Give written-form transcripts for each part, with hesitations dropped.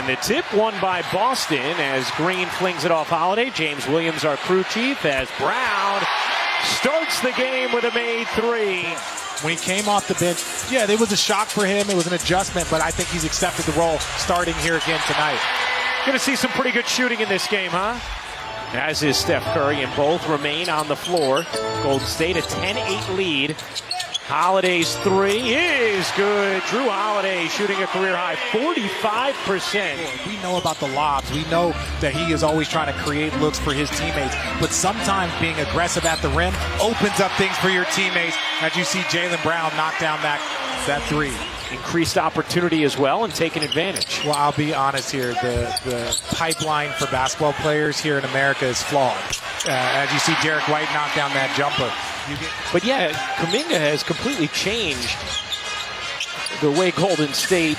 And the tip won by Boston as Green flings it off Holiday. James Williams, our crew chief, as Brown starts the game with a made three. When he came off the bench, yeah, it was a shock for him. It was an adjustment, but I think he's accepted the role starting here again tonight. Going to see some pretty good shooting in this game, huh? As is Steph Curry, and both remain on the floor. Golden State a 10-8 lead. Holiday's three is good. Drew Holiday shooting a career-high 45%. We know about the lobs. We know that he is always trying to create looks for his teammates. But sometimes being aggressive at the rim opens up things for your teammates. As you see Jaylen Brown knock down that three. Increased opportunity as well and taking advantage. Well, I'll be honest here. The pipeline for basketball players here in America is flawed. As you see Derek White knock down that jumper. But yeah, Kuminga has completely changed the way Golden State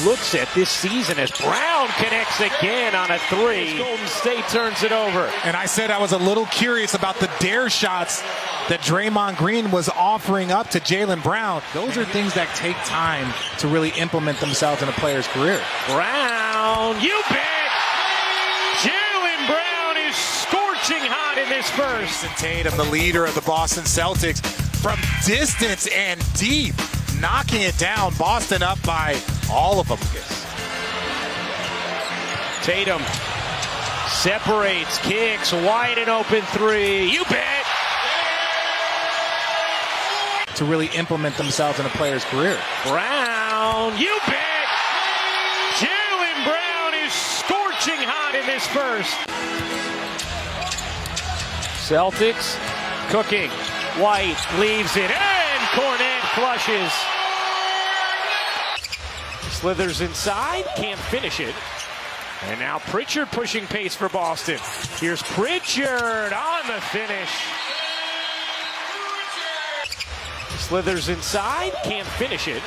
looks at this season as Brown connects again on a three. Golden State turns it over. And I said I was a little curious about the dare shots that Draymond Green was offering up to Jaylen Brown. Those are things that take time to really implement themselves in a player's career. Brown, you bet! Jaylen Brown is scorching hot in this first. Jason Tatum, the leader of the Boston Celtics, from distance and deep, knocking it down. Boston up by all of them. Tatum separates, kicks, wide and open three. You bet! To really implement themselves in a player's career. Brown, you bet! Jaylen Brown is scorching hot in this first. Celtics cooking. White leaves it, and Kornet flushes. Slithers inside, can't finish it. And now Pritchard pushing pace for Boston. Here's Pritchard on the finish. Slithers inside, can't finish it.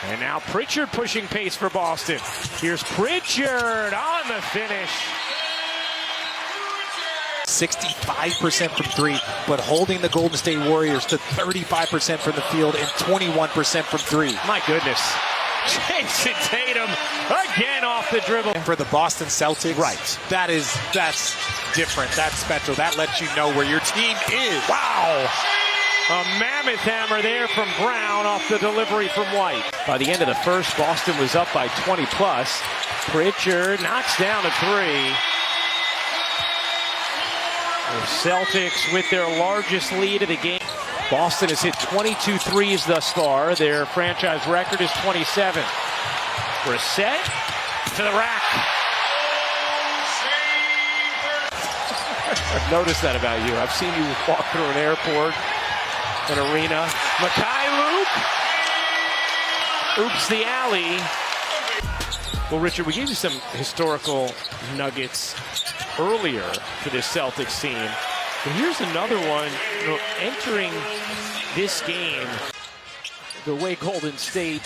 And now Pritchard pushing pace for Boston. Here's Pritchard on the finish. 65% from three, but holding the Golden State Warriors to 35% from the field and 21% from three. My goodness. Jason Tatum again off the dribble. And for the Boston Celtics, right. That's different. That's special. That lets you know where your team is. Wow. A mammoth hammer there from Brown off the delivery from White. By the end of the first, Boston was up by 20 plus. Pritchard knocks down a three. The Celtics with their largest lead of the game. Boston has hit 22 threes thus far. Their franchise record is 27. Brissett to the rack. I've noticed that about you. I've seen you walk through an airport, an arena. Mikhailuk. Oops, the alley. Well, Richard, we gave you some historical nuggets earlier for this Celtics team. But here's another one, entering this game, the way Golden State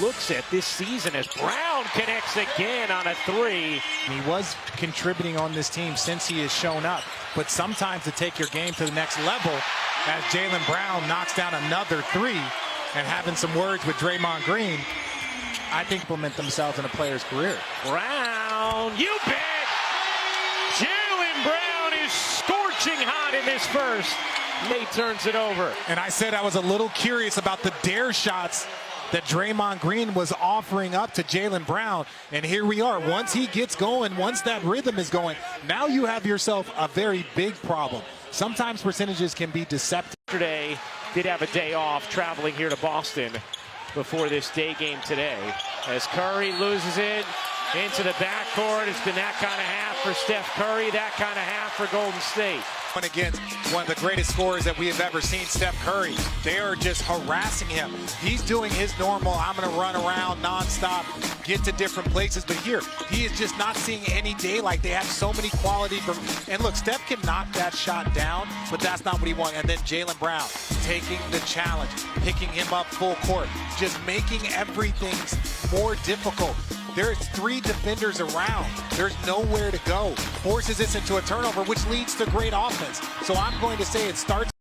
looks at this season as Brown connects again on a three. He was contributing on this team since he has shown up. But sometimes to take your game to the next level, as Jaylen Brown knocks down another three, and having some words with Draymond Green, I think implement themselves in a player's career. Brown, you bet! Jaylen Brown is scorching hot in this first. Nate turns it over. And I said I was a little curious about the dare shots that Draymond Green was offering up to Jaylen Brown. And here we are. Once he gets going, once that rhythm is going, now you have yourself a very big problem. Sometimes percentages can be deceptive. Yesterday did have a day off traveling here to Boston before this day game today. As Curry loses it into the backcourt, it's been that kind of half for Steph Curry, that kind of half for Golden State. Against one of the greatest scorers that we have ever seen, Steph Curry. They are just harassing him. He's doing his normal, I'm going to run around nonstop, get to different places. But here, he is just not seeing any daylight. They have so many quality. And look, Steph can knock that shot down, but that's not what he wants. And then Jaylen Brown taking the challenge, picking him up full court, just making everything more difficult. There's three defenders around. There's nowhere to go. Forces this into a turnover, which leads to great offense. So I'm going to say it starts